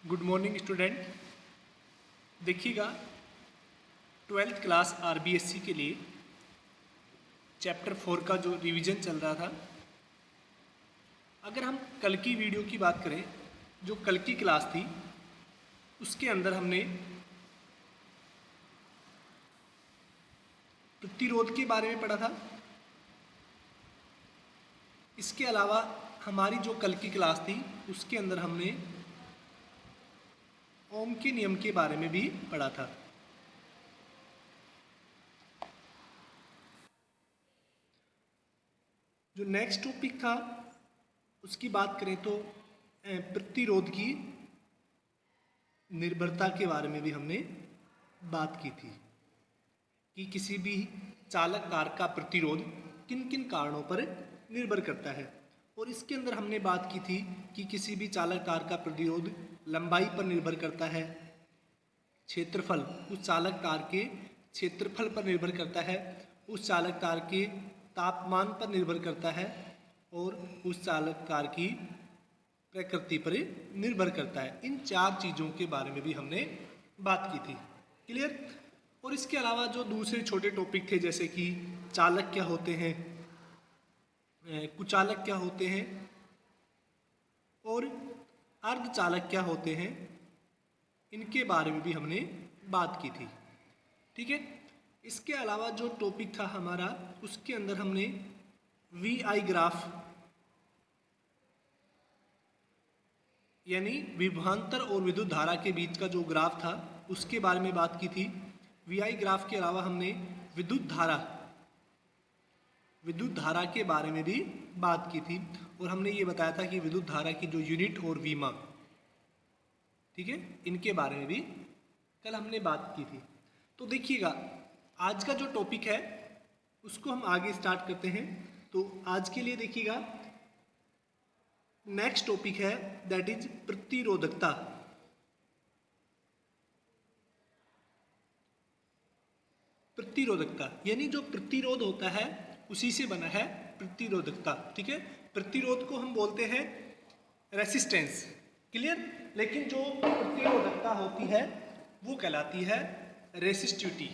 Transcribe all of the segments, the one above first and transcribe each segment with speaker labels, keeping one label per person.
Speaker 1: Good morning student. देखिएगा, 12th class RBSC के लिए चैप्टर 4 का जो रिवीजन चल रहा था, अगर हम कल की वीडियो की बात करें, जो कल की क्लास थी उसके अंदर हमने प्रतिरोध के बारे में पढ़ा था। इसके अलावा हमारी जो कल की क्लास थी उसके अंदर हमने ओम के नियम के बारे में भी पढ़ा था। जो नेक्स्ट टॉपिक था उसकी बात करें तो प्रतिरोध की निर्भरता के बारे में भी हमने बात की थी कि किसी भी चालक कार का प्रतिरोध किन किन कारणों पर निर्भर करता है। और इसके अंदर हमने बात की थी कि किसी भी चालक कार का प्रतिरोध लंबाई पर निर्भर करता है, क्षेत्रफल उस चालक कार के क्षेत्रफल पर निर्भर करता है, उस चालक कार के तापमान पर निर्भर करता है और उस चालक कार की प्रकृति पर निर्भर करता है। इन चार चीज़ों के बारे में भी हमने बात की थी। क्लियर? और इसके अलावा जो दूसरे छोटे टॉपिक थे, जैसे कि चालक क्या होते हैं, कुचालक क्या होते हैं और अर्धचालक क्या होते हैं, इनके बारे में भी हमने बात की थी। ठीक है। इसके अलावा जो टॉपिक था हमारा, उसके अंदर हमने वीआई ग्राफ यानी विभवांतर और विद्युत धारा के बीच का जो ग्राफ था उसके बारे में बात की थी। वीआई ग्राफ के अलावा हमने विद्युत धारा के बारे में भी बात की थी और हमने ये बताया था कि विद्युत धारा की जो यूनिट और वीमा, ठीक है, इनके बारे में भी कल हमने बात की थी। तो देखिएगा, आज का जो टॉपिक है उसको हम आगे स्टार्ट करते हैं। तो आज के लिए देखिएगा, नेक्स्ट टॉपिक है दैट इज प्रतिरोधकता। प्रतिरोधकता यानी जो प्रतिरोध होता है उसी से बना है प्रतिरोधकता। ठीक है। प्रतिरोध को हम बोलते हैं रेसिस्टेंस। क्लियर? लेकिन जो प्रतिरोधकता होती है वो कहलाती है रेसिस्टिविटी।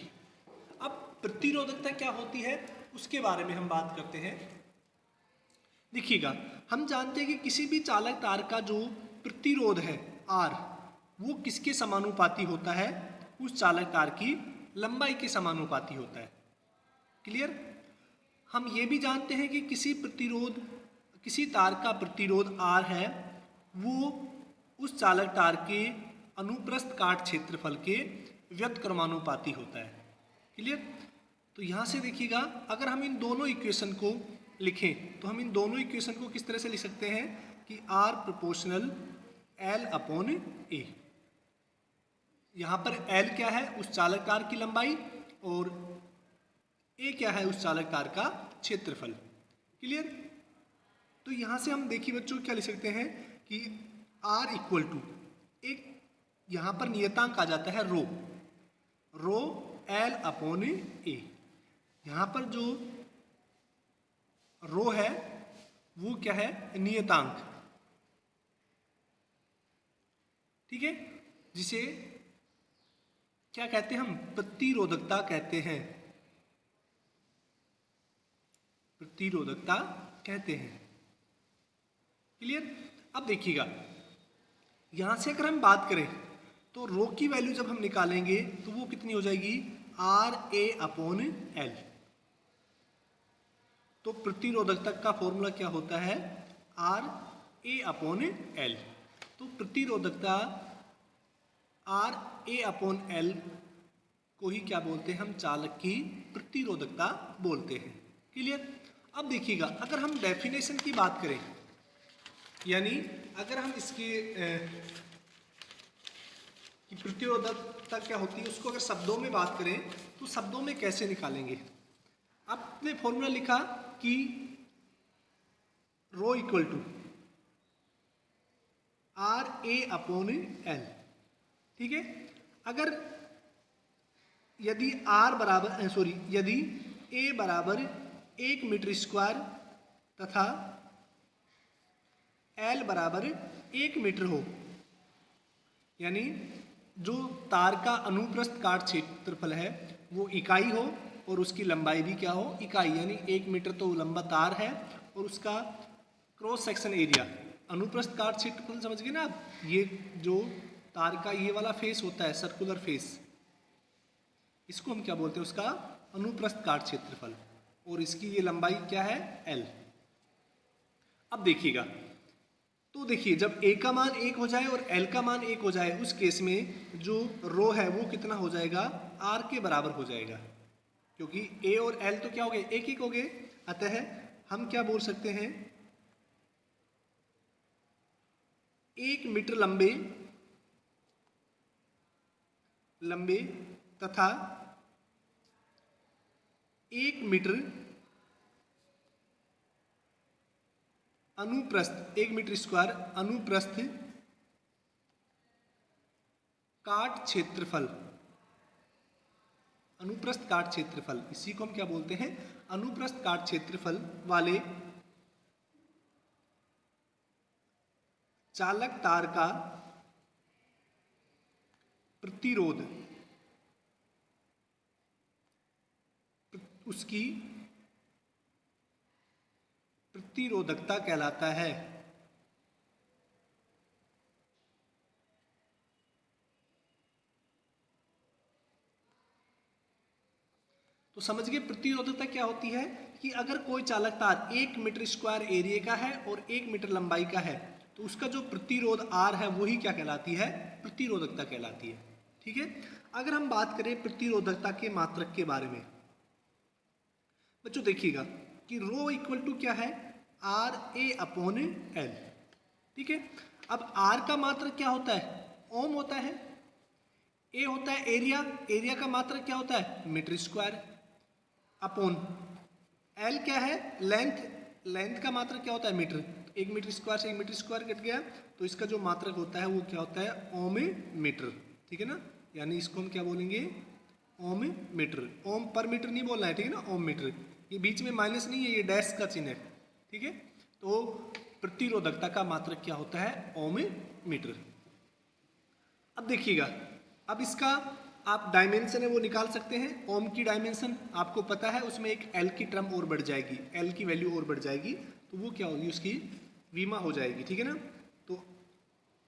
Speaker 1: अब प्रतिरोधकता क्या होती है उसके बारे में हम बात करते हैं। देखिएगा, हम जानते हैं कि किसी भी चालक तार का जो प्रतिरोध है आर, वो किसके समानुपाती होता है? उस चालक तार की लंबाई के समानुपाती होता है। क्लियर? हम ये भी जानते हैं कि किसी तार का प्रतिरोध आर है, वो उस चालक तार के अनुप्रस्थ काट क्षेत्रफल के व्युत्क्रमानुपाती होता है। क्लियर? तो यहाँ से देखिएगा, अगर हम इन दोनों इक्वेशन को लिखें तो हम इन दोनों इक्वेशन को किस तरह से लिख सकते हैं कि आर प्रोपोर्शनल एल अपॉन ए। यहाँ पर एल क्या है? उस चालक तार की लंबाई, और ए क्या है? उस चालक तार का क्षेत्रफल। क्लियर? तो यहाँ से हम देखिए बच्चों क्या लिख सकते हैं कि आर इक्वल टू एक, यहाँ पर नियतांक आ जाता है रो एल अपॉन ए। यहाँ पर जो रो है वो क्या है? नियतांक। ठीक है, जिसे क्या कहते हैं? हम प्रतिरोधकता कहते हैं। प्रतिरोधकता कहते हैं। क्लियर? अब देखिएगा, यहां से अगर हम बात करें तो रो की वैल्यू जब हम निकालेंगे तो वो कितनी हो जाएगी? R A upon L. तो प्रतिरोधकता का फॉर्मूला क्या होता है? R A upon L. तो प्रतिरोधकता आर ए अपॉन एल को ही क्या बोलते हैं? हम चालक की प्रतिरोधकता बोलते हैं। क्लियर? अब देखिएगा, अगर हम डेफिनेशन की बात करें, यानी अगर हम इसके कि प्रतिरोधकता क्या होती है उसको अगर शब्दों में बात करें तो शब्दों में कैसे निकालेंगे? आपने फॉर्मूला लिखा कि rho equal to R A upon L. ठीक है। अगर यदि यदि ए बराबर 1 मीटर स्क्वायर तथा एल बराबर 1 मीटर हो यानी जो तार का अनुप्रस्थ काट क्षेत्रफल है वो इकाई हो और उसकी लंबाई भी क्या हो, इकाई, यानी 1 मीटर तो लंबा तार है और उसका क्रॉस सेक्शन एरिया, अनुप्रस्थ काट क्षेत्रफल समझ गए ना आप, ये जो तार का ये वाला फेस होता है सर्कुलर फेस, इसको हम क्या बोलते हैं, उसका अनुप्रस्थ काट क्षेत्रफल, और इसकी ये लंबाई क्या है, L। अब देखिएगा, तो देखिए जब a का मान 1 हो जाए और L का मान 1 हो जाए, उस केस में जो रो है वो कितना हो जाएगा, R के बराबर हो जाएगा, क्योंकि a और L तो क्या हो गए, एक एक हो गए। अतः हम क्या बोल सकते हैं, 1 मीटर लंबे तथा 1 मीटर अनुप्रस्थ, 1 मीटर स्क्वायर अनुप्रस्थ काट क्षेत्रफल, अनुप्रस्थ काट क्षेत्रफल, इसी को हम क्या बोलते हैं, अनुप्रस्थ काट क्षेत्रफल वाले चालक तार का प्रतिरोध, उसकी प्रतिरोधकता कहलाता है। तो समझ गए प्रतिरोधकता क्या होती है, कि अगर कोई चालक तार 1 मीटर स्क्वायर एरिया का है और 1 मीटर लंबाई का है, तो उसका जो प्रतिरोध R है वही क्या कहलाती है, प्रतिरोधकता कहलाती है। ठीक है, अगर हम बात करें प्रतिरोधकता के मात्रक के बारे में, बच्चों देखिएगा कि रो इक्वल टू क्या है, आर ए अपॉन एल। ठीक है, अब आर का मात्रक क्या होता है, ओम होता है, ए होता है एरिया, एरिया का मात्रक क्या होता है, मीटर स्क्वायर, अपॉन एल क्या है, लेंथ, लेंथ का मात्रक क्या होता है, मीटर, 1 मीटर स्क्वायर से 1 मीटर स्क्वायर कट गया, तो इसका जो मात्रक होता है वो क्या होता है, ओम मीटर। ठीक है ना, यानी इसको हम क्या बोलेंगे, ओम मीटर, ओम पर मीटर नहीं बोलना है, ठीक है ना, ओम मीटर, ये बीच में माइनस नहीं है, ये डैश का चिन्ह है। ठीक है, तो प्रतिरोधकता का मात्रक क्या होता है, ओम मीटर। अब देखिएगा, अब इसका आप डायमेंशन है वो निकाल सकते हैं, ओम की डायमेंशन आपको पता है, उसमें एक एल की टर्म और बढ़ जाएगी, एल की वैल्यू और बढ़ जाएगी, तो वो क्या होगी, उसकी वीमा हो जाएगी। ठीक है ना, तो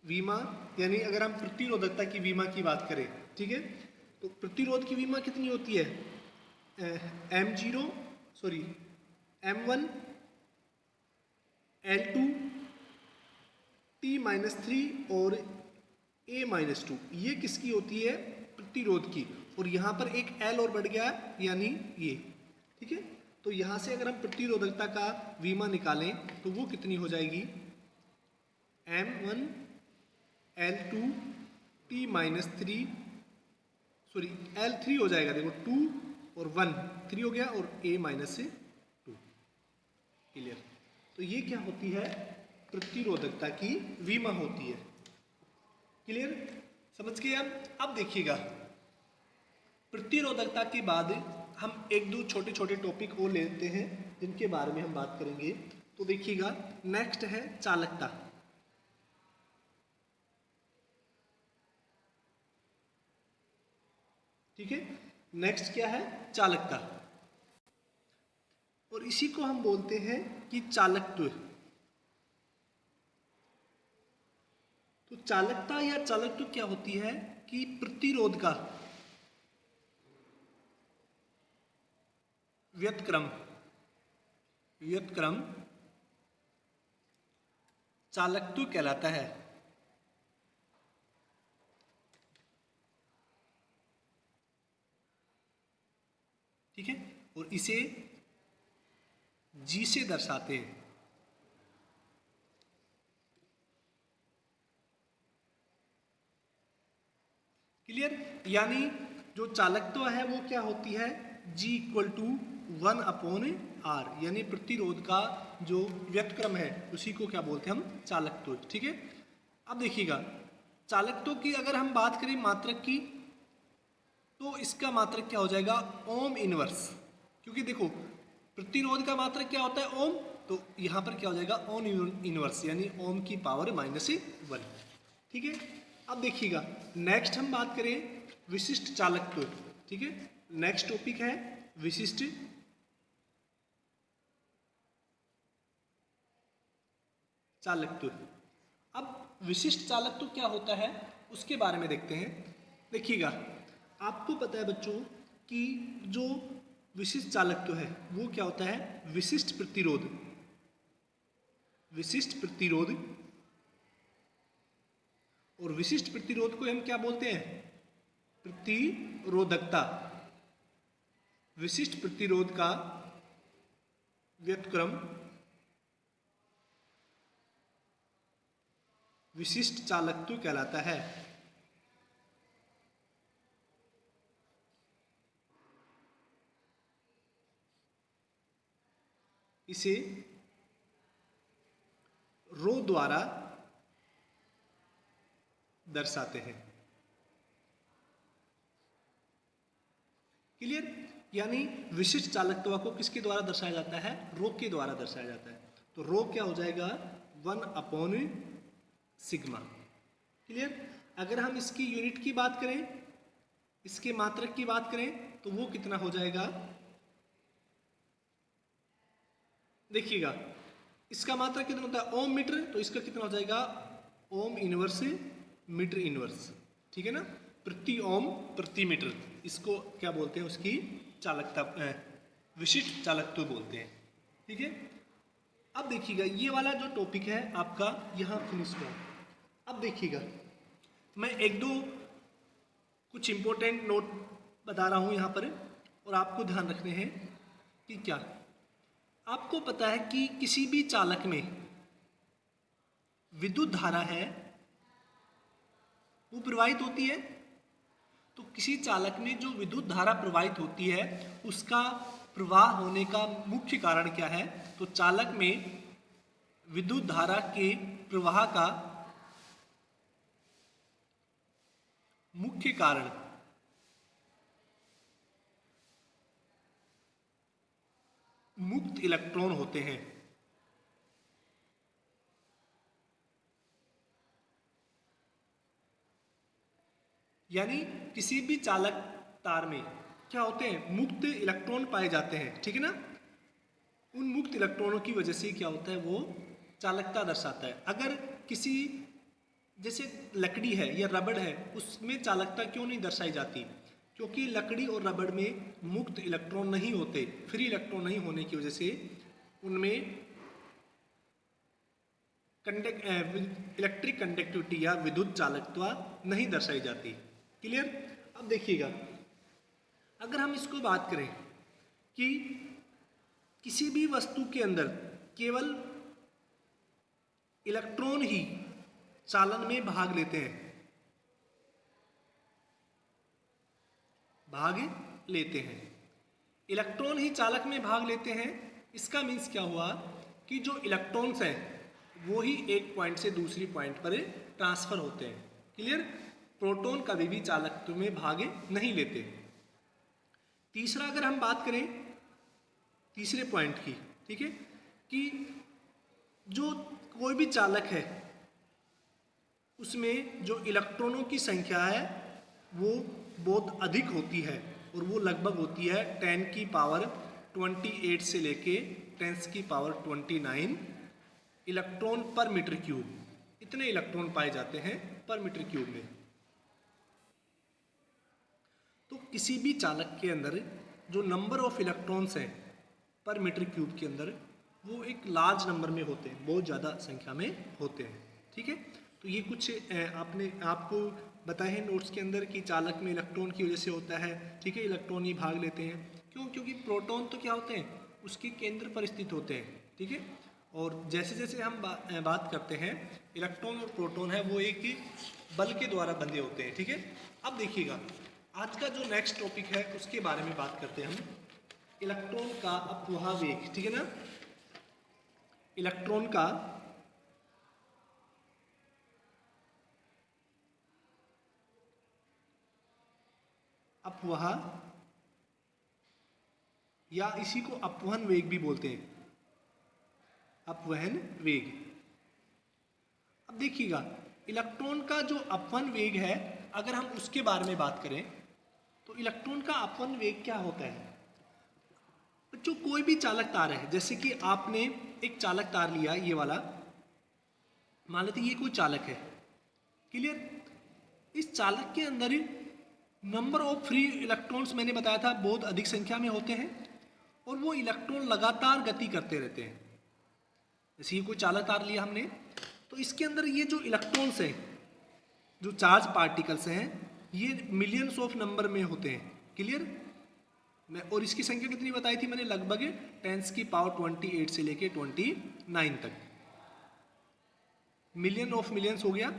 Speaker 1: वीमा यानी अगर हम प्रतिरोधकता की वीमा की बात करें, ठीक है, तो प्रतिरोध की वीमा कितनी होती है, M0 sorry M1 L2 T-3 और A-2, ये किसकी होती है, प्रतिरोध की, और यहाँ पर एक L और बढ़ गया यानी ये। ठीक है, तो यहाँ से अगर हम प्रतिरोधकता का वीमा निकालें तो वो कितनी हो जाएगी, M1 L2 T-3 sorry L3 हो जाएगा, देखो 2 और 1 3 हो गया, और A-2। क्लियर, तो ये क्या होती है, प्रतिरोधकता की वीमा होती है। क्लियर, समझ गए आप। अब देखिएगा, प्रतिरोधकता के बाद हम एक दो छोटे छोटे टॉपिक और लेते हैं जिनके बारे में हम बात करेंगे। तो देखिएगा, नेक्स्ट है चालकता। ठीक है, नेक्स्ट क्या है, चालकता, और इसी को हम बोलते हैं कि चालकत्व। तो चालकता या चालकत्व क्या होती है, कि प्रतिरोध का व्युत्क्रम चालकत्व कहलाता है। ठीक है, और इसे G से दर्शाते हैं। क्लियर, यानी जो चालकत्व है वो क्या होती है, G = 1/R, यानी प्रतिरोध का जो व्युत्क्रम है उसी को क्या बोलते हैं हम, चालकत्व। ठीक है, अब देखिएगा, चालकत्व की अगर हम बात करें मात्रक की, तो इसका मात्रक क्या हो जाएगा, ओम इनवर्स, क्योंकि देखो प्रतिरोध का मात्रक क्या होता है, ओम, तो यहाँ पर क्या हो जाएगा, ओम इनवर्स, यानी ओम की पावर -1। ठीक है, अब देखिएगा, नेक्स्ट हम बात करें विशिष्ट चालकत्व, ठीक है। नेक्स्ट टॉपिक है विशिष्ट चालकत्व। अब विशिष्ट चालकत्व क्या होता है उसके बारे में देखते हैं। देखिएगा, आपको पता है बच्चों कि जो विशिष्ट चालकत्व है वो क्या होता है, विशिष्ट प्रतिरोध। विशिष्ट प्रतिरोध, और विशिष्ट प्रतिरोध को हम क्या बोलते हैं, प्रतिरोधकता। विशिष्ट प्रतिरोध का व्युत्क्रम विशिष्ट चालकत्व कहलाता है। इसे रो द्वारा दर्शाते हैं। क्लियर? यानी विशिष्ट चालकत्व को किसके द्वारा दर्शाया जाता है, रो के द्वारा दर्शाया जाता है। तो रो क्या हो जाएगा, 1/सिग्मा। क्लियर? अगर हम इसकी यूनिट की बात करें, इसके मात्रक की बात करें, तो वो कितना हो जाएगा, देखिएगा इसका मात्रक कितना होता है, ओम मीटर, तो इसका कितना हो जाएगा, ओम इनवर्स मीटर इनवर्स, ठीक है ना, प्रति ओम प्रति मीटर। इसको क्या बोलते हैं, उसकी चालकता, विशिष्ट चालकत्व बोलते हैं, ठीक है। अब देखिएगा, ये वाला जो टॉपिक है आपका यहाँ फिनिश हुआ। अब देखिएगा, मैं एक दो कुछ इंपॉर्टेंट नोट बता रहा हूँ यहाँ पर, और आपको ध्यान रखने हैं कि क्या, आपको पता है कि किसी भी चालक में विद्युत धारा है वो प्रवाहित होती है। तो किसी चालक में जो विद्युत धारा प्रवाहित होती है उसका प्रवाह होने का मुख्य कारण क्या है, तो चालक में विद्युत धारा के प्रवाह का मुख्य कारण मुक्त इलेक्ट्रॉन होते हैं। यानी किसी भी चालक तार में क्या होते हैं, मुक्त इलेक्ट्रॉन पाए जाते हैं, ठीक है ना। उन मुक्त इलेक्ट्रॉनों की वजह से क्या होता है, वो चालकता दर्शाता है। अगर किसी, जैसे लकड़ी है या रबड़ है, उसमें चालकता क्यों नहीं दर्शाई जाती, क्योंकि लकड़ी और रबड़ में मुक्त इलेक्ट्रॉन नहीं होते, फ्री इलेक्ट्रॉन नहीं होने की वजह से उनमें इलेक्ट्रिक कंडक्टिविटी या विद्युत चालकता नहीं दर्शाई जाती। क्लियर? अब देखिएगा, अगर हम इसको बात करें कि किसी भी वस्तु के अंदर केवल इलेक्ट्रॉन ही चालन में भाग लेते हैं, इलेक्ट्रॉन ही चालक में भाग लेते हैं, इसका मीन्स क्या हुआ कि जो इलेक्ट्रॉन्स हैं वो ही एक पॉइंट से दूसरी पॉइंट पर ट्रांसफर होते हैं। क्लियर? प्रोटॉन कभी भी चालकत्व में भाग नहीं लेते। तीसरा, अगर हम बात करें तीसरे पॉइंट की, ठीक है, कि जो कोई भी चालक है उसमें जो इलेक्ट्रॉनों की संख्या है वो बहुत अधिक होती है, और वो लगभग होती है 10 की पावर 28 से लेके 10 की पावर 29 इलेक्ट्रॉन पर मीटर क्यूब। इतने इलेक्ट्रॉन पाए जाते हैं पर मीटर क्यूब में। तो किसी भी चालक के अंदर जो नंबर ऑफ इलेक्ट्रॉन्स हैं पर मीटर क्यूब के अंदर, वो एक लार्ज नंबर में होते हैं, बहुत ज़्यादा संख्या में होते हैं, ठीक है। तो ये कुछ आपको बताए हैं नोट्स के अंदर कि चालक में इलेक्ट्रॉन की वजह से होता है, ठीक है, इलेक्ट्रॉन ही भाग लेते हैं। क्यों? क्योंकि प्रोटॉन तो क्या होते हैं, उसके केंद्र पर स्थित होते हैं, ठीक है। और जैसे जैसे हम बात करते हैं, इलेक्ट्रॉन और प्रोटॉन है वो एक ही बल के द्वारा बंधे होते हैं, ठीक है। अब देखिएगा, आज का जो नेक्स्ट टॉपिक है उसके बारे में बात करते हैं हम, इलेक्ट्रॉन का अपवाह वेग, ठीक है ना। इलेक्ट्रॉन का अपवाह या इसी को अपवहन वेग भी बोलते हैं, अपवहन वेग। अब देखिएगा, इलेक्ट्रॉन का जो अपवन वेग है, अगर हम उसके बारे में बात करें तो इलेक्ट्रॉन का अपवन वेग क्या होता है। जो कोई भी चालक तार है, जैसे कि आपने एक चालक तार लिया ये वाला, मान लेते ये कोई चालक है, क्लियर। इस चालक के अंदर नंबर ऑफ फ्री इलेक्ट्रॉन्स मैंने बताया था बहुत अधिक संख्या में होते हैं और वो इलेक्ट्रॉन लगातार गति करते रहते हैं। जैसे ये कोई चालक तार लिया हमने, तो इसके अंदर ये जो इलेक्ट्रॉन्स हैं, जो चार्ज पार्टिकल्स हैं, ये मिलियंस ऑफ नंबर में होते हैं, क्लियर। मैं और इसकी संख्या कितनी बताई थी मैंने, लगभग 10⁻28 से लेके 29 तक, मिलियन ऑफ मिलियंस हो गया।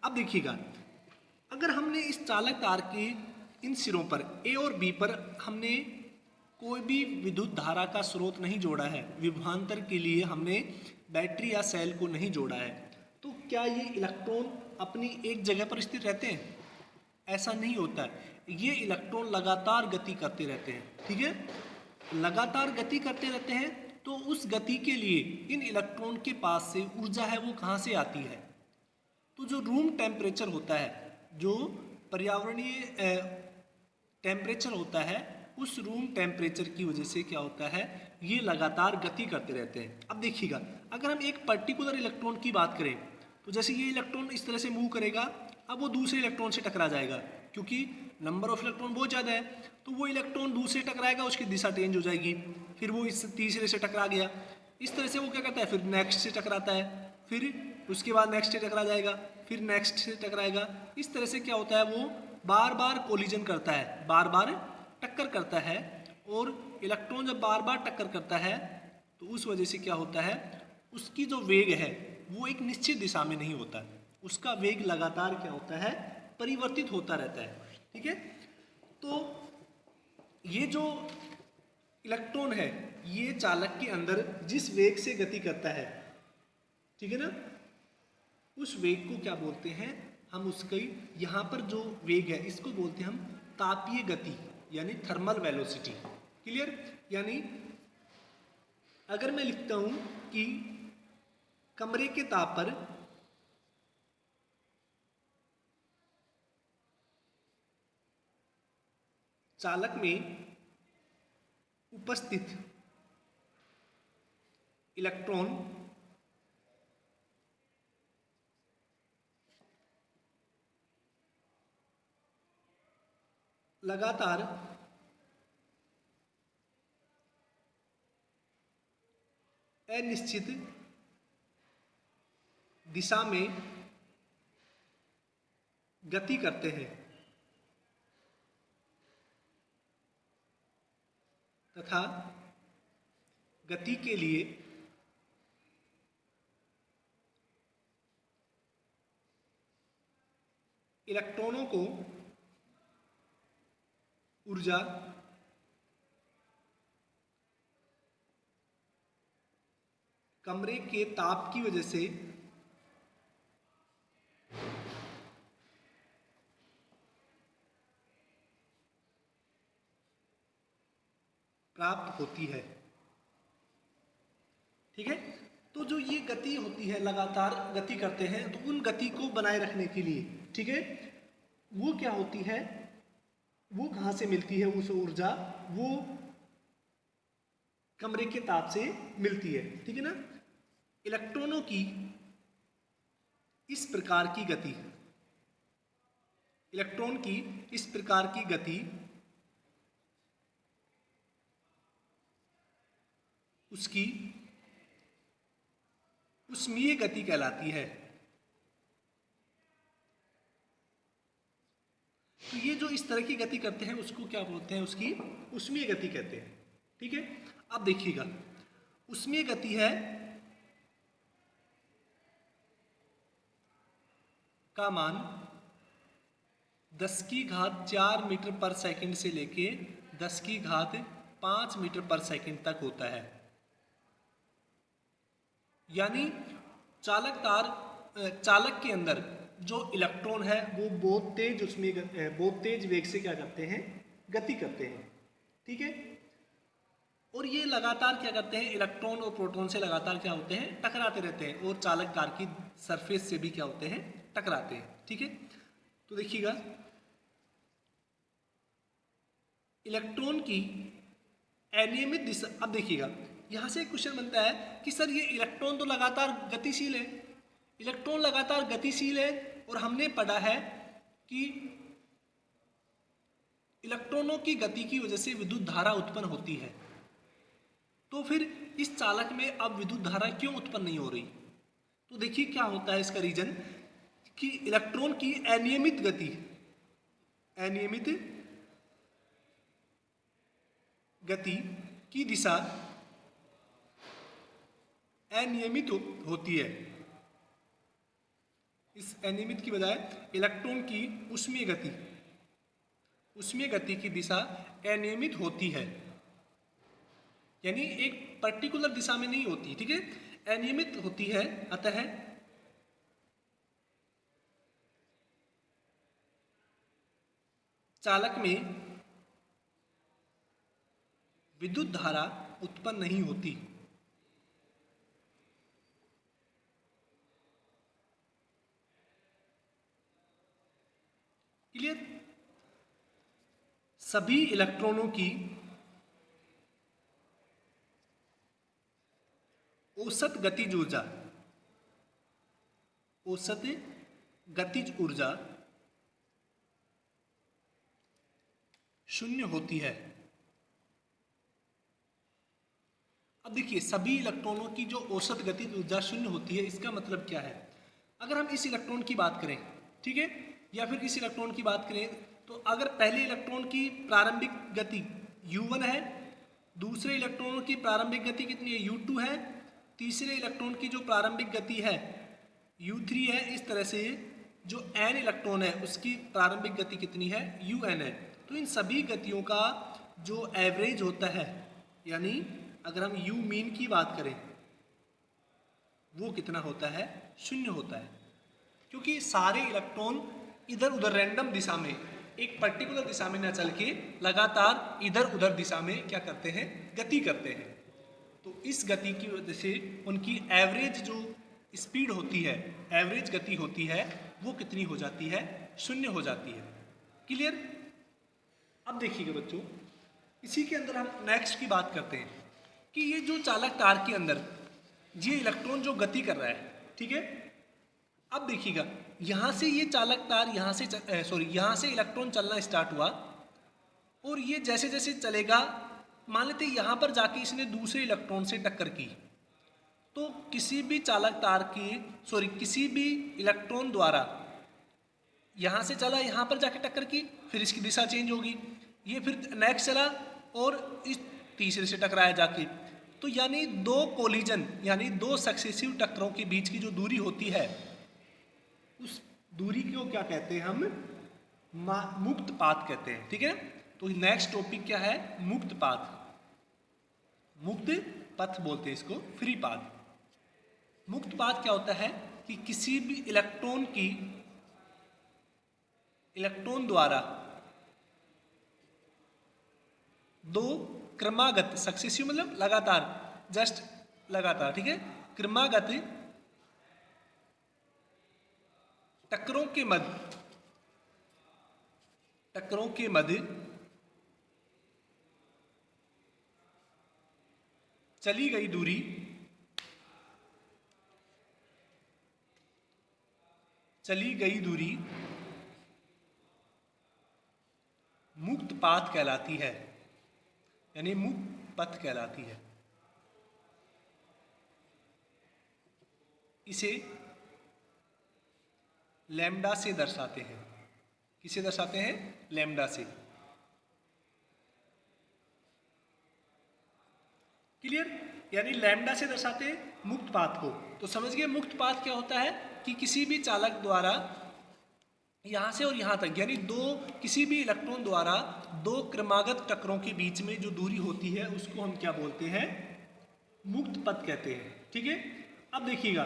Speaker 1: अब देखिएगा, अगर हमने इस चालक तार के इन सिरों पर ए और बी पर हमने कोई भी विद्युत धारा का स्रोत नहीं जोड़ा है, विभवांतर के लिए हमने बैटरी या सेल को नहीं जोड़ा है, तो क्या ये इलेक्ट्रॉन अपनी एक जगह पर स्थिर रहते हैं? ऐसा नहीं होता है। ये इलेक्ट्रॉन लगातार गति करते रहते हैं, ठीक है, लगातार गति करते रहते हैं। तो उस गति के लिए इन इलेक्ट्रॉन के पास से ऊर्जा है वो कहाँ से आती है? तो जो रूम टेम्परेचर होता है, जो पर्यावरणीय टेम्परेचर होता है, उस रूम टेम्परेचर की वजह से क्या होता है, ये लगातार गति करते रहते हैं। अब देखिएगा, अगर हम एक पर्टिकुलर इलेक्ट्रॉन की बात करें, तो जैसे ये इलेक्ट्रॉन इस तरह से मूव करेगा, अब वो दूसरे इलेक्ट्रॉन से टकरा जाएगा, क्योंकि नंबर ऑफ इलेक्ट्रॉन बहुत ज़्यादा है, तो वो इलेक्ट्रॉन दूसरे टकराएगा, उसकी दिशा चेंज हो जाएगी, फिर वो इस तीसरे से टकरा गया, इस तरह से वो क्या करता है, फिर नेक्स्ट से टकराता है, फिर उसके बाद नेक्स्ट से टकरा जाएगा, फिर नेक्स्ट से टकराएगा। इस तरह से क्या होता है, वो बार बार कोलिजन करता है, बार बार टक्कर करता है। और इलेक्ट्रॉन जब बार बार टक्कर करता है तो उस वजह से क्या होता है, उसकी जो वेग है वो एक निश्चित दिशा में नहीं होता, उसका वेग लगातार क्या होता है, परिवर्तित होता रहता है, ठीक है। तो ये जो इलेक्ट्रॉन है, ये चालक के अंदर जिस वेग से गति करता है, ठीक है ना, उस वेग को क्या बोलते हैं हम, उसके यहाँ पर जो वेग है इसको बोलते हैं हम तापीय गति, यानी थर्मल वेलोसिटी, क्लियर। यानी अगर मैं लिखता हूं कि कमरे के ताप पर चालक में उपस्थित इलेक्ट्रॉन लगातार अनिश्चित दिशा में गति करते हैं तथा गति के लिए इलेक्ट्रॉनों को ऊर्जा कमरे के ताप की वजह से प्राप्त होती है, ठीक है। तो जो ये गति होती है, लगातार गति करते हैं, तो उन गति को बनाए रखने के लिए, ठीक है, वो क्या होती है, वो कहाँ से मिलती है उस ऊर्जा, वो कमरे के ताप से मिलती है, ठीक है ना। इलेक्ट्रॉनों की इस प्रकार की गति, इलेक्ट्रॉन की इस प्रकार की गति उसकी उष्मीय गति कहलाती है। तो ये जो इस तरह की गति करते हैं उसको क्या बोलते हैं, उसकी उष्मीय गति कहते हैं, ठीक है। अब देखिएगा, उष्मीय गति है का मान 10⁴ मीटर पर सेकंड से लेके 10⁵ मीटर पर सेकंड तक होता है। यानी चालक के अंदर जो इलेक्ट्रॉन है वो बहुत तेज वेग से क्या करते हैं, गति करते हैं, ठीक है। और ये लगातार क्या करते हैं, इलेक्ट्रॉन और प्रोटॉन से लगातार क्या होते हैं, टकराते रहते हैं, और चालक तार की सरफेस से भी क्या होते हैं, टकराते हैं, ठीक है। तो देखिएगा इलेक्ट्रॉन की अनियमित दिशा, अब देखिएगा यहाँ से एक क्वेश्चन बनता है कि सर ये इलेक्ट्रॉन तो लगातार गतिशील है, इलेक्ट्रॉन लगातार गतिशील है और हमने पढ़ा है कि इलेक्ट्रॉनों की गति की वजह से विद्युत धारा उत्पन्न होती है, तो फिर इस चालक में अब विद्युत धारा क्यों उत्पन्न नहीं हो रही? तो देखिए क्या होता है इसका रीजन कि इलेक्ट्रॉन की अनियमित गति, अनियमित गति की दिशा अनियमित होती है। इस अनियमित की बजाय इलेक्ट्रॉन की ऊष्मीय गति की दिशा अनियमित होती है, यानी एक पर्टिकुलर दिशा में नहीं होती, ठीक है, अनियमित होती है। अतः चालक में विद्युत धारा उत्पन्न नहीं होती। क्लियर? सभी इलेक्ट्रॉनों की औसत गतिज ऊर्जा शून्य होती है। अब देखिए सभी इलेक्ट्रॉनों की जो औसत गतिज ऊर्जा शून्य होती है, इसका मतलब क्या है? अगर हम इस इलेक्ट्रॉन की बात करें, ठीक है, या फिर इस इलेक्ट्रॉन की बात करें, तो अगर पहले इलेक्ट्रॉन की प्रारंभिक गति u1 है, दूसरे इलेक्ट्रॉन की प्रारंभिक गति कितनी है? u2 है, तीसरे इलेक्ट्रॉन की जो प्रारंभिक गति है u3 है, इस तरह से जो n इलेक्ट्रॉन है उसकी प्रारंभिक गति कितनी है? un है। तो इन सभी गतियों का जो एवरेज होता है, यानी अगर हम u मीन की बात करें, वो कितना होता है? शून्य होता है, क्योंकि सारे इलेक्ट्रॉन इधर उधर रैंडम दिशा में, एक पर्टिकुलर दिशा में न चल के लगातार इधर उधर दिशा में क्या करते हैं? गति करते हैं। तो इस गति की वजह से उनकी एवरेज जो स्पीड होती है, एवरेज गति होती है, वो कितनी हो जाती है? शून्य हो जाती है। क्लियर? अब देखिएगा बच्चों, इसी के अंदर हम नेक्स्ट की बात करते हैं कि ये जो चालक तार के अंदर ये इलेक्ट्रॉन जो गति कर रहा है, ठीक है। अब देखिएगा यहाँ से ये चालक तार यहाँ से इलेक्ट्रॉन चलना स्टार्ट हुआ और ये जैसे जैसे चलेगा, मान लेते यहाँ पर जाके इसने दूसरे इलेक्ट्रॉन से टक्कर की, तो किसी भी चालक तार की किसी भी इलेक्ट्रॉन द्वारा यहाँ से चला, यहाँ पर जाके टक्कर की, फिर इसकी दिशा चेंज होगी, ये फिर नेक्स्ट चला और इस तीसरे से टकराया जाके। तो यानी दो कोलिजन, यानी दो सक्सेसिव टक्करों के बीच की जो दूरी होती है, उस दूरी को क्या कहते हैं? हम मुक्त पाथ कहते हैं, ठीक है। तो नेक्स्ट टॉपिक क्या है? मुक्त पाथ, मुक्त पथ बोलते हैं इसको, फ्री पाथ। मुक्त पाथ क्या होता है कि किसी भी इलेक्ट्रॉन द्वारा दो क्रमागत, सक्सेसिव मतलब लगातार, जस्ट लगातार, ठीक है, क्रमागत टक्करों के मध्य चली गई दूरी मुक्त पाथ कहलाती है, यानी मुक्त पथ कहलाती है। इसे लैम्डा से दर्शाते हैं। किसे दर्शाते हैं? लैम्डा से। क्लियर? यानी लैम्डा से दर्शाते हैं मुक्त पाथ को। तो समझ गए मुक्त पाथ क्या होता है कि किसी भी चालक द्वारा यहाँ से और यहाँ तक, यानी किसी भी इलेक्ट्रॉन द्वारा दो क्रमागत टक्करों के बीच में जो दूरी होती है उसको हम क्या बोलते हैं? मुक्त पथ कहते हैं, ठीक है। अब देखिएगा,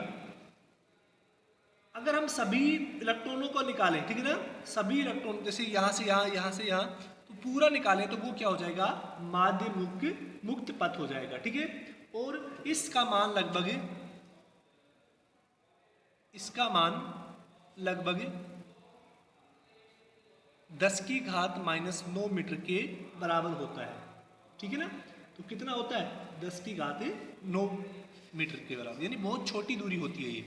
Speaker 1: अगर हम सभी इलेक्ट्रॉनों को निकालें, ठीक है ना, सभी इलेक्ट्रॉन जैसे यहाँ से यहाँ, यहाँ से यहाँ, तो पूरा निकालें तो वो क्या हो जाएगा? माध्य मुक्त पथ हो जाएगा, ठीक है। और इसका मान लगभग 10⁻⁻9 मीटर के बराबर होता है। ठीक है ना, तो कितना होता है 10⁻9 मीटर के बराबर, यानी बहुत छोटी दूरी होती है ये।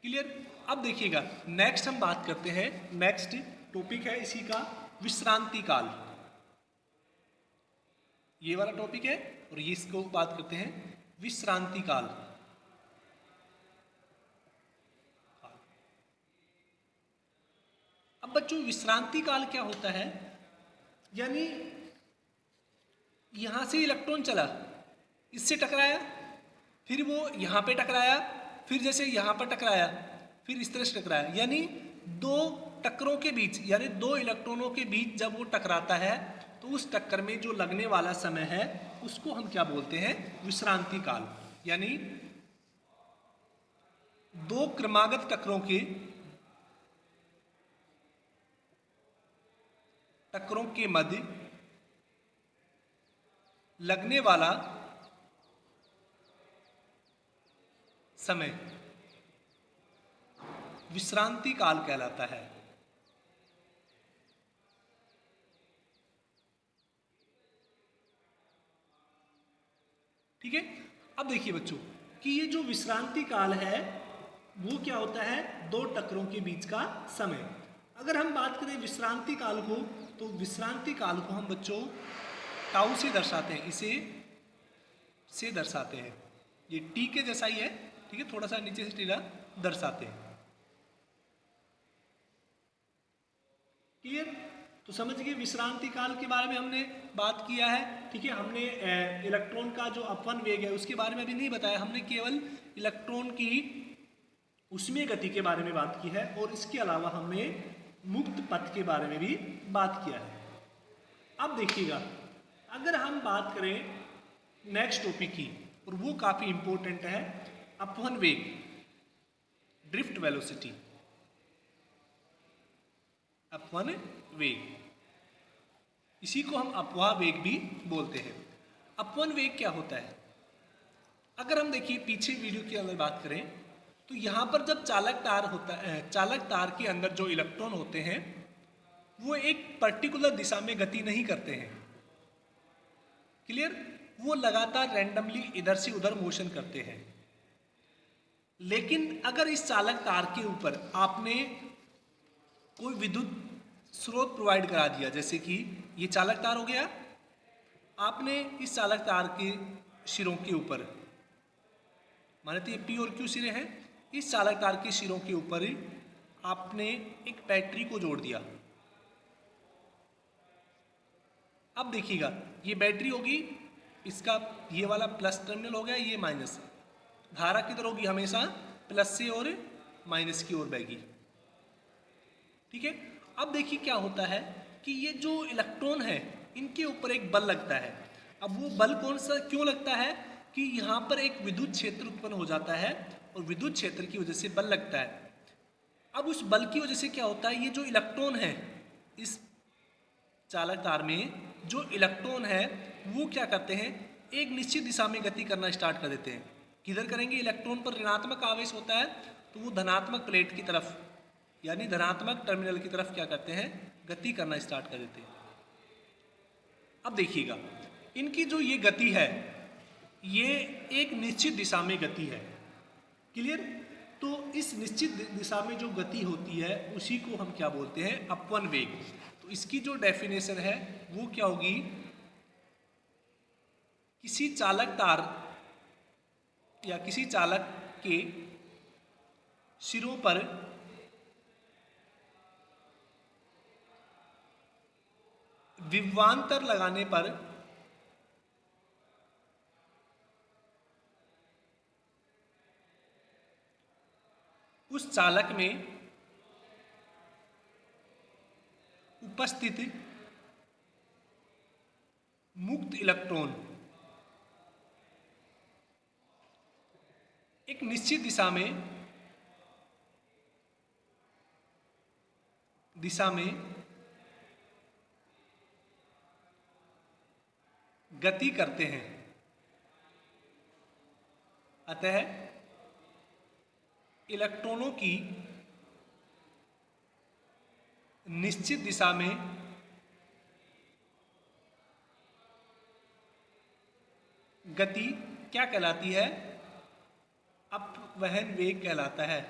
Speaker 1: क्लियर। अब देखिएगा नेक्स्ट हम बात करते हैं, नेक्स्ट टॉपिक है इसी का विश्रांति काल। ये वाला टॉपिक है और ये इसको बात करते हैं विश्रांति काल। अब बच्चों विश्रांति काल क्या होता है, यानी यहां से इलेक्ट्रॉन चला, इससे टकराया, फिर वो यहां पे टकराया, फिर जैसे यहां पर टकराया, फिर इस तरह से टकराया, यानी दो टक्करों के बीच, यानी दो इलेक्ट्रॉनों के बीच जब वो टकराता है तो उस टक्कर में जो लगने वाला समय है उसको हम क्या बोलते हैं, विश्रांति काल। यानी दो क्रमागत टक्करों के मध्य लगने वाला समय विश्रांति काल कहलाता है। ठीक है। अब देखिए बच्चों कि ये जो विश्रांति काल है वो क्या होता है, दो टक्करों के बीच का समय। अगर हम बात करें विश्रांति काल को, तो विश्रांति काल को हम बच्चों टाउ से दर्शाते हैं, इसे से दर्शाते हैं, ये टी के जैसा ही है। ठीक है, थोड़ा सा नीचे से टीला दर्शाते हैं। क्लियर। तो समझ गए विश्रांति काल के बारे में हमने बात किया है। ठीक है, हमने इलेक्ट्रॉन का जो अपवन वेग है उसके बारे में अभी नहीं बताया, हमने केवल इलेक्ट्रॉन की ऊष्मीय गति के बारे में बात की है और इसके अलावा हमने मुक्त पथ के बारे में भी बात किया है। अब देखिएगा अगर हम बात करें नेक्स्ट टॉपिक की, और वो काफी इंपॉर्टेंट है, अपवन वेग, ड्रिफ्ट वेलोसिटी। अपवन वेग, इसी को हम अपवाह वेग भी बोलते हैं। अपवन वेग क्या होता है, अगर हम देखिए पीछे वीडियो के अंदर बात करें तो यहां पर जब चालक तार होता है, चालक तार के अंदर जो इलेक्ट्रॉन होते हैं वो एक पर्टिकुलर दिशा में गति नहीं करते हैं। क्लियर। वो लगातार रैंडमली इधर से उधर मोशन करते हैं। लेकिन अगर इस चालक तार के ऊपर आपने कोई विद्युत स्रोत प्रोवाइड करा दिया, जैसे कि ये चालक तार हो गया, आपने इस चालक तार के सिरों के ऊपर, माने तो ये पी और क्यू सिरे हैं, इस चालक तार के सिरों के ऊपर आपने एक बैटरी को जोड़ दिया। अब देखिएगा ये बैटरी होगी, इसका ये वाला प्लस टर्मिनल हो गया, ये माइनस। धारा किधर होगी, हमेशा प्लस से और माइनस की ओर बहेगी। ठीक है। अब देखिए क्या होता है कि ये जो इलेक्ट्रॉन है इनके ऊपर एक बल लगता है। अब वो बल कौन सा क्यों लगता है कि यहाँ पर एक विद्युत क्षेत्र उत्पन्न हो जाता है और विद्युत क्षेत्र की वजह से बल लगता है। अब उस बल की वजह से क्या होता है, ये जो इलेक्ट्रॉन है इस चालक तार में जो इलेक्ट्रॉन है वो क्या करते हैं, एक निश्चित दिशा में गति करना स्टार्ट कर देते हैं। किधर करेंगे, इलेक्ट्रॉन पर ऋणात्मक आवेश होता है तो वो धनात्मक प्लेट की तरफ, यानी धनात्मक टर्मिनल की तरफ क्या करते हैं, गति करना स्टार्ट कर देते हैं। अब देखिएगा इनकी जो ये गति है ये एक निश्चित दिशा में गति है। क्लियर। तो इस निश्चित दिशा में जो गति होती है उसी को हम क्या बोलते हैं, अपवन वेग। तो इसकी जो डेफिनेशन है वो क्या होगी, किसी चालक तार या किसी चालक के सिरों पर विभवांतर लगाने पर उस चालक में उपस्थित मुक्त इलेक्ट्रॉन एक निश्चित दिशा में गति करते हैं। अतः इलेक्ट्रॉनों की निश्चित दिशा में गति क्या कहलाती है? अपवहन वेग कहलाता है।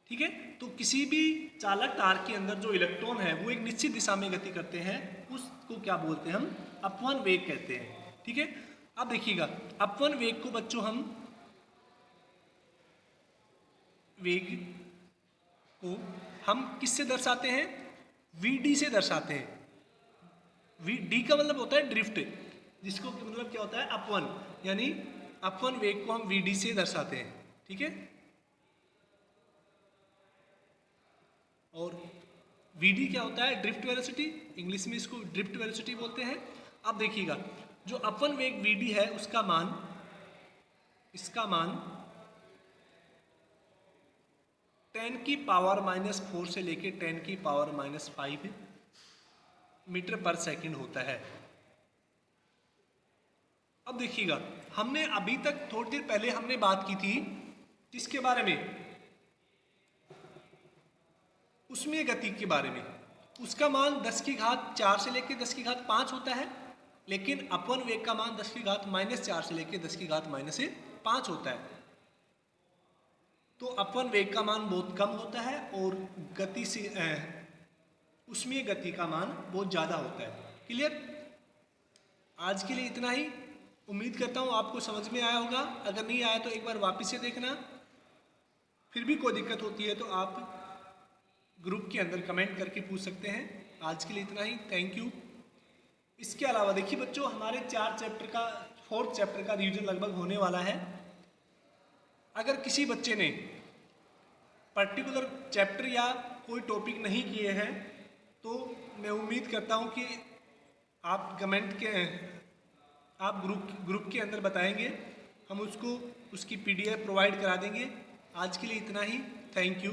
Speaker 1: ठीक है, तो किसी भी चालक तार के अंदर जो इलेक्ट्रॉन है वो एक निश्चित दिशा में गति करते हैं, उसको क्या बोलते हैं? हम अपवहन वेग कहते हैं। ठीक है, अब देखिएगा, अपवहन वेग को बच्चों हम वेग को हम किससे दर्शाते हैं? वी से दर्शाते हैं। डी का मतलब होता है ड्रिफ्ट, जिसको मतलब क्या होता है? अपवन, यानी अपवन वेग को हम वी से दर्शाते हैं। ठीक है, और वी क्या होता है? ड्रिफ्ट वेलोसिटी, इंग्लिश में इसको ड्रिफ्ट वेलोसिटी बोलते हैं। अब देखिएगा, जो अपवन वेग वी है उसका मान, इसका मान 10⁻⁻⁴ से लेके 10⁻⁻⁵ मीटर पर सेकंड होता है। अब देखिएगा, हमने अभी तक थोड़ी देर पहले हमने बात की थी किसके बारे में? उसमें गति के बारे में। उसका मान 10⁻⁴ से लेके 10⁻⁵ होता है, लेकिन अपवन वेग का मान 10⁻⁻⁴ से लेके 10⁻⁻⁵ होता है। तो अपवन वेग का मान बहुत कम होता है और गति से उसमें गति का मान बहुत ज़्यादा होता है। क्लियर? आज के लिए इतना ही। उम्मीद करता हूँ आपको समझ में आया होगा। अगर नहीं आया तो एक बार वापस से देखना। फिर भी कोई दिक्कत होती है तो आप ग्रुप के अंदर कमेंट करके पूछ सकते हैं। आज के लिए इतना ही, थैंक यू। इसके अलावा देखिए बच्चों, हमारे 4th चैप्टर का रिवीजन लगभग होने वाला है। अगर किसी बच्चे ने पर्टिकुलर चैप्टर या कोई टॉपिक नहीं किए हैं तो मैं उम्मीद करता हूं कि आप ग्रुप के अंदर बताएंगे, हम उसको उसकी PDF प्रोवाइड करा देंगे। आज के लिए इतना ही, थैंक यू।